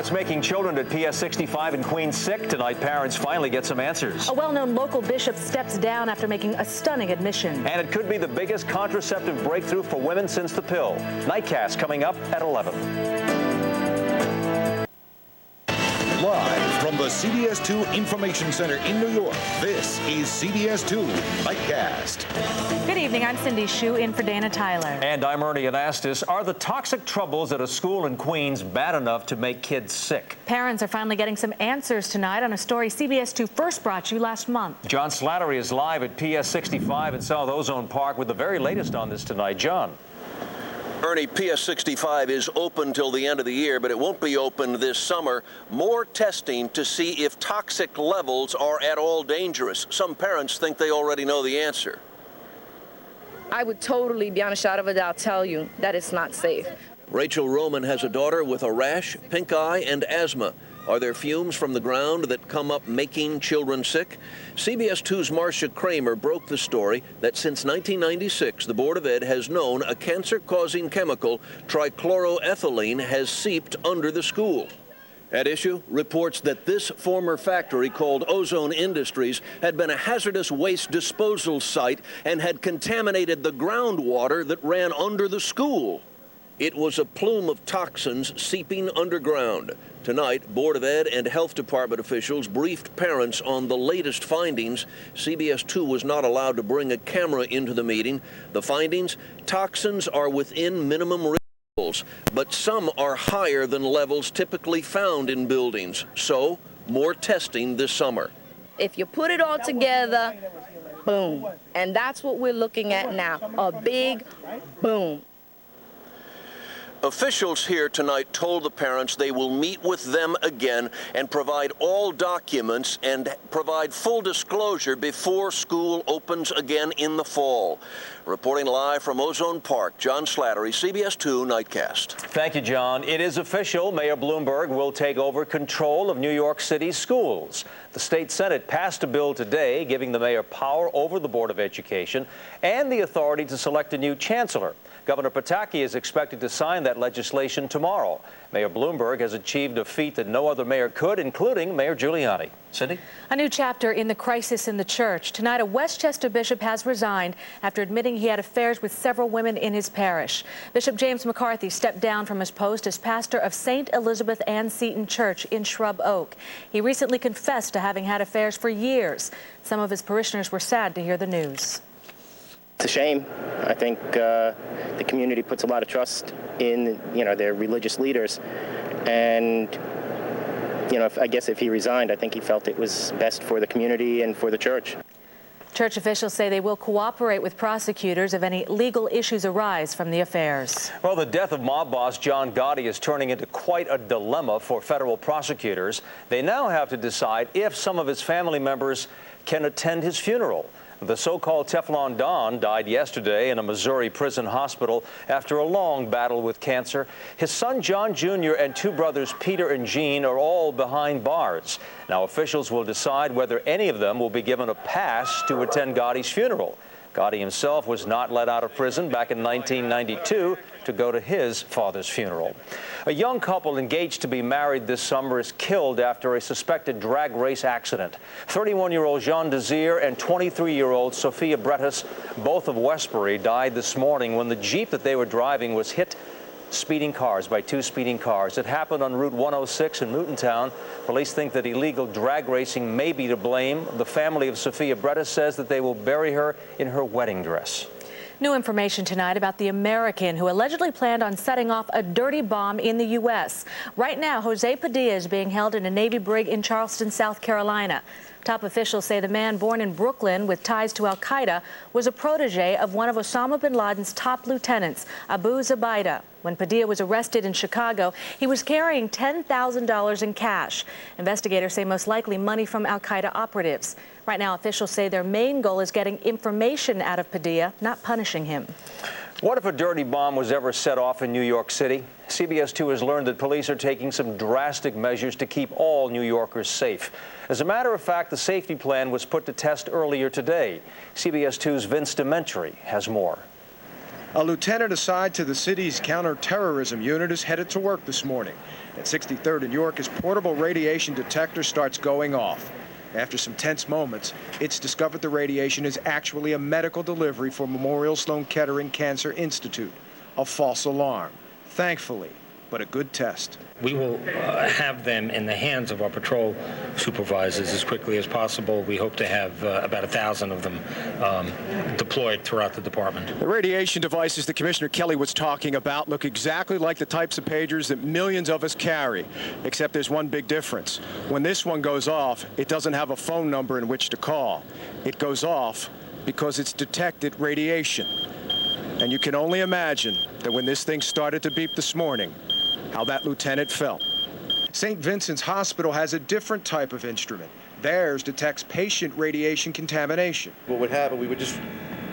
What's making children at PS 65 in Queens sick? Tonight, parents finally get some answers. A well-known local bishop steps down after making a stunning admission. And it could be the biggest contraceptive breakthrough for women since the pill. Nightcast coming up at 11. Live from the CBS-2 Information Center in New York, this is CBS-2 Nightcast. Good evening, I'm Cindy Hsu in for Dana Tyler. And I'm Ernie Anastos. Are the toxic troubles at a school in Queens bad enough to make kids sick? Parents are finally getting some answers tonight on a story CBS-2 first brought you last month. John Slattery is live at PS 65 in South Ozone Park with the very latest on this tonight. John. Ernie, PS 65 is open till the end of the year, but it won't be open this summer. More testing to see if toxic levels are at all dangerous. Some parents think they already know the answer. I would totally, beyond a shadow of a doubt, tell you that it's not safe. Rachel Roman has a daughter with a rash, pink eye, and asthma. Are there fumes from the ground that come up making children sick? CBS 2's Marcia Kramer broke the story that since 1996, the Board of Ed has known a cancer-causing chemical, trichloroethylene, has seeped under the school. At issue, reports that this former factory called Ozone Industries had been a hazardous waste disposal site and had contaminated the groundwater that ran under the school. It was a plume of toxins seeping underground. Tonight, Board of Ed and Health Department officials briefed parents on the latest findings. CBS 2 was not allowed to bring a camera into the meeting. The findings: toxins are within minimum risk levels, but some are higher than levels typically found in buildings. So, more testing this summer. If you put it all together, boom. And that's what we're looking at now, a big boom. Officials here tonight told the parents they will meet with them again and provide all documents and provide full disclosure before school opens again in the fall. Reporting live from Ozone Park, John Slattery, CBS 2 Nightcast. Thank you, John. It is official. Mayor Bloomberg will take over control of New York City's schools. The state Senate passed a bill today giving the mayor power over the Board of Education and the authority to select a new chancellor. Governor Pataki is expected to sign that legislation tomorrow. Mayor Bloomberg has achieved a feat that no other mayor could, including Mayor Giuliani. Cindy? A new chapter in the crisis in the church. Tonight, a Westchester bishop has resigned after admitting he had affairs with several women in his parish. Bishop James McCarthy stepped down from his post as pastor of St. Elizabeth Ann Seton Church in Shrub Oak. He recently confessed to having had affairs for years. Some of his parishioners were sad to hear the news. It's a shame. I think the community puts a lot of trust in, their religious leaders. And, I guess if he resigned, I think he felt it was best for the community and for the church. Church officials say they will cooperate with prosecutors if any legal issues arise from the affairs. Well, the death of mob boss John Gotti is turning into quite a dilemma for federal prosecutors. They now have to decide if some of his family members can attend his funeral. The so-called Teflon Don died yesterday in a Missouri prison hospital after a long battle with cancer. His son John Jr. and two brothers Peter and Gene are all behind bars. Now officials will decide whether any of them will be given a pass to attend Gotti's funeral. Gotti himself was not let out of prison back in 1992 to go to his father's funeral. A young couple engaged to be married this summer is killed after a suspected drag race accident. 31-year-old Jean Desir and 23-year-old Sophia Brettas, both of Westbury, died this morning when the Jeep that they were driving was hit by two speeding cars. It happened on Route 106 in Newtown. Police think that illegal drag racing may be to blame. The family of Sophia Brettas says that they will bury her in her wedding dress. New information tonight about the American who allegedly planned on setting off a dirty bomb in the U.S. Right now, Jose Padilla is being held in a Navy brig in Charleston, South Carolina. Top officials say the man born in Brooklyn with ties to al-Qaeda was a protege of one of Osama bin Laden's top lieutenants, Abu Zubaydah. When Padilla was arrested in Chicago, he was carrying $10,000 in cash. Investigators say most likely money from al-Qaeda operatives. Right now, officials say their main goal is getting information out of Padilla, not punishing him. What if a dirty bomb was ever set off in New York City? CBS 2 has learned that police are taking some drastic measures to keep all New Yorkers safe. As a matter of fact, the safety plan was put to test earlier today. CBS 2's Vince DeMentri has more. A lieutenant assigned to the city's counterterrorism unit is headed to work this morning. At 63rd and York, his portable radiation detector starts going off. After some tense moments, it's discovered the radiation is actually a medical delivery for Memorial Sloan Kettering Cancer Institute. A false alarm, thankfully, but a good test. We will have them in the hands of our patrol supervisors as quickly as possible. We hope to have about 1,000 of them deployed throughout the department. The radiation devices that Commissioner Kelly was talking about look exactly like the types of pagers that millions of us carry, except there's one big difference. When this one goes off, it doesn't have a phone number in which to call. It goes off because it's detected radiation. And you can only imagine that when this thing started to beep this morning, how that lieutenant felt. St. Vincent's Hospital has a different type of instrument. Theirs detects patient radiation contamination. What would happen, we would just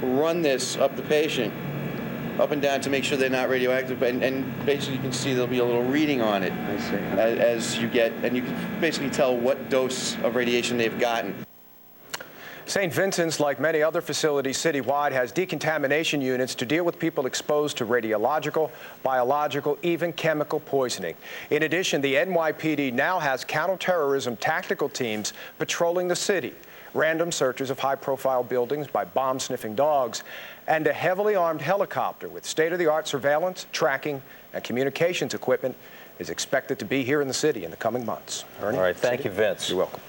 run this up the patient, up and down to make sure they're not radioactive, and basically you can see there'll be a little reading on it as you get, and you can basically tell what dose of radiation they've gotten. St. Vincent's, like many other facilities citywide, has decontamination units to deal with people exposed to radiological, biological, even chemical poisoning. In addition, the NYPD now has counterterrorism tactical teams patrolling the city, random searches of high-profile buildings by bomb-sniffing dogs, and a heavily armed helicopter with state-of-the-art surveillance, tracking, and communications equipment is expected to be here in the city in the coming months. Ernie? All right, thank you, Vince. You're welcome.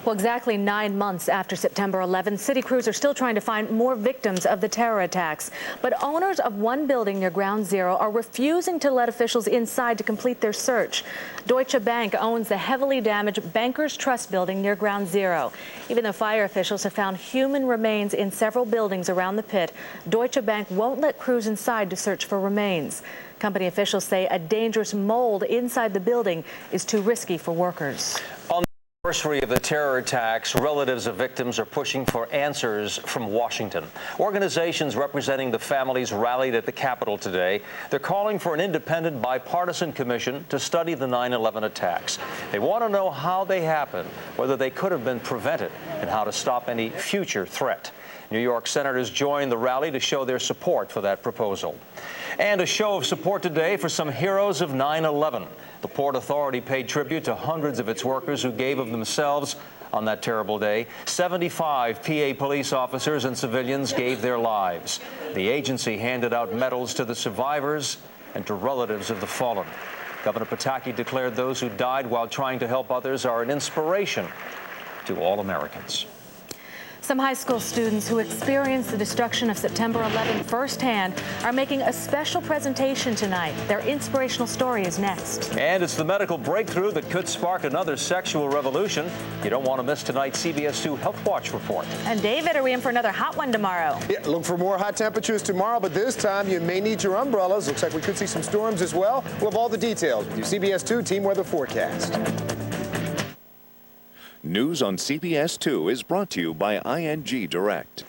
Well, exactly 9 months after September 11th, city crews are still trying to find more victims of the terror attacks. But owners of one building near Ground Zero are refusing to let officials inside to complete their search. Deutsche Bank owns the heavily damaged Bankers Trust building near Ground Zero. Even though fire officials have found human remains in several buildings around the pit, Deutsche Bank won't let crews inside to search for remains. Company officials say a dangerous mold inside the building is too risky for workers. On the anniversary of the terror attacks, relatives of victims are pushing for answers from Washington. Organizations representing the families rallied at the Capitol today. They're calling for an independent bipartisan commission to study the 9/11 attacks. They want to know how they happened, whether they could have been prevented, and how to stop any future threat. New York senators joined the rally to show their support for that proposal. And a show of support today for some heroes of 9/11. The Port Authority paid tribute to hundreds of its workers who gave of themselves on that terrible day. 75 PA police officers and civilians gave their lives. The agency handed out medals to the survivors and to relatives of the fallen. Governor Pataki declared those who died while trying to help others are an inspiration to all Americans. Some high school students who experienced the destruction of September 11th firsthand are making a special presentation tonight. Their inspirational story is next. And it's the medical breakthrough that could spark another sexual revolution. You don't want to miss tonight's CBS 2 Health Watch report. And David, are we in for another hot one tomorrow? Yeah, look for more hot temperatures tomorrow, but this time you may need your umbrellas. Looks like we could see some storms as well. We'll have all the details with your CBS 2 Team Weather Forecast. News on CBS 2 is brought to you by ING Direct.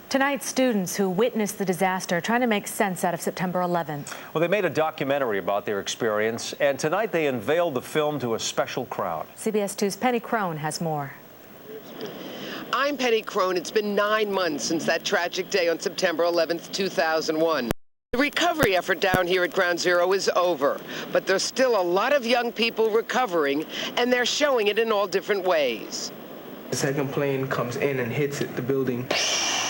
Tonight, students who witnessed the disaster are trying to make sense out of September 11th. Well, they made a documentary about their experience, and tonight they unveiled the film to a special crowd. CBS 2's Penny Crone has more. I'm Penny Crone. It's been 9 months since that tragic day on September 11th, 2001. The recovery effort down here at Ground Zero is over, but there's still a lot of young people recovering, and they're showing it in all different ways. The second plane comes in and hits the building.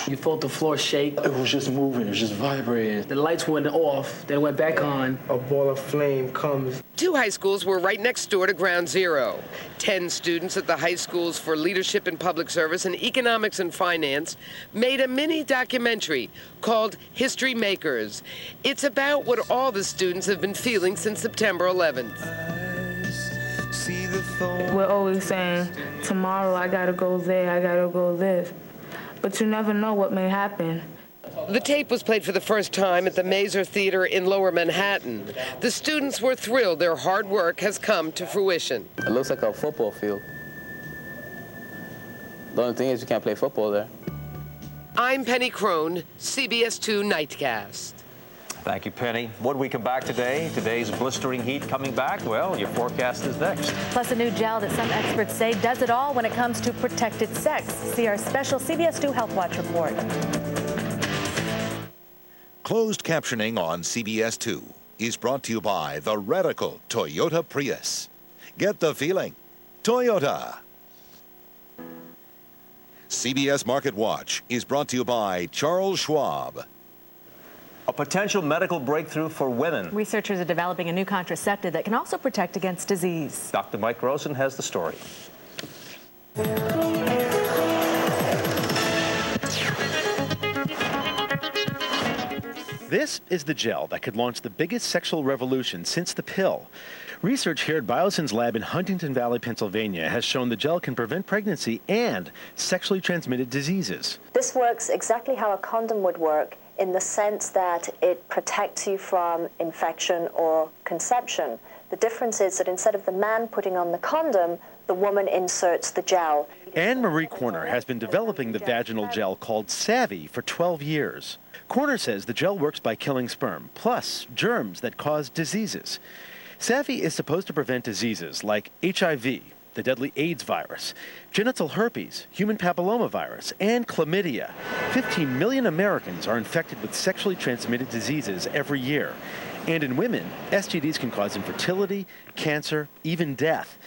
You felt the floor shake. It was just moving, it was just vibrating. The lights went off, then went back on. A ball of flame comes. 2 high schools were right next door to Ground Zero. 10 students at the high schools for leadership in public service and economics and finance made a mini documentary called History Makers. It's about what all the students have been feeling since September 11th. We're always saying, tomorrow I gotta go there, I gotta go this. But you never know what may happen. The tape was played for the first time at the Mazer Theater in Lower Manhattan. The students were thrilled their hard work has come to fruition. It looks like a football field. The only thing is you can't play football there. I'm Penny Crone, CBS 2 Nightcast. Thank you, Penny. When we come back today, today's blistering heat coming back, well, your forecast is next. Plus a new gel that some experts say does it all when it comes to protected sex. See our special CBS 2 Health Watch report. Closed captioning on CBS 2 is brought to you by the radical Toyota Prius. Get the feeling. Toyota. CBS Market Watch is brought to you by Charles Schwab. A potential medical breakthrough for women. Researchers are developing a new contraceptive that can also protect against disease. Dr. Mike Rosen has the story. This is the gel that could launch the biggest sexual revolution since the pill. Research here at Biosyn's lab in Huntington Valley, Pennsylvania, has shown the gel can prevent pregnancy and sexually transmitted diseases. This works exactly how a condom would work, in the sense that it protects you from infection or conception. The difference is that instead of the man putting on the condom, the woman inserts the gel. Anne-Marie Corner has been developing the vaginal gel called Savvy for 12 years. Corner says the gel works by killing sperm, plus germs that cause diseases. Savvy is supposed to prevent diseases like HIV, the deadly AIDS virus, genital herpes, human papillomavirus, and chlamydia. 15 million Americans are infected with sexually transmitted diseases every year. And in women, STDs can cause infertility, cancer, even death.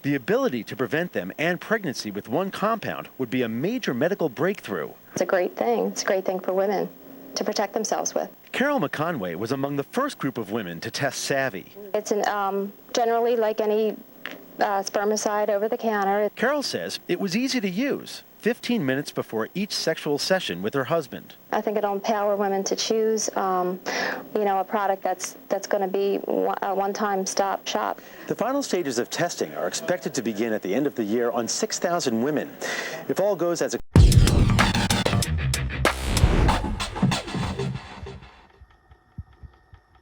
The ability to prevent them and pregnancy with one compound would be a major medical breakthrough. It's a great thing. It's a great thing for women to protect themselves with. Carol McConway was among the first group of women to test Savvy. It's generally like any spermicide over the counter. Carol says it was easy to use, 15 minutes before each sexual session with her husband. I think it'll empower women to choose, a product that's going to be a one-time stop shop. The final stages of testing are expected to begin at the end of the year on 6,000 women. If all goes as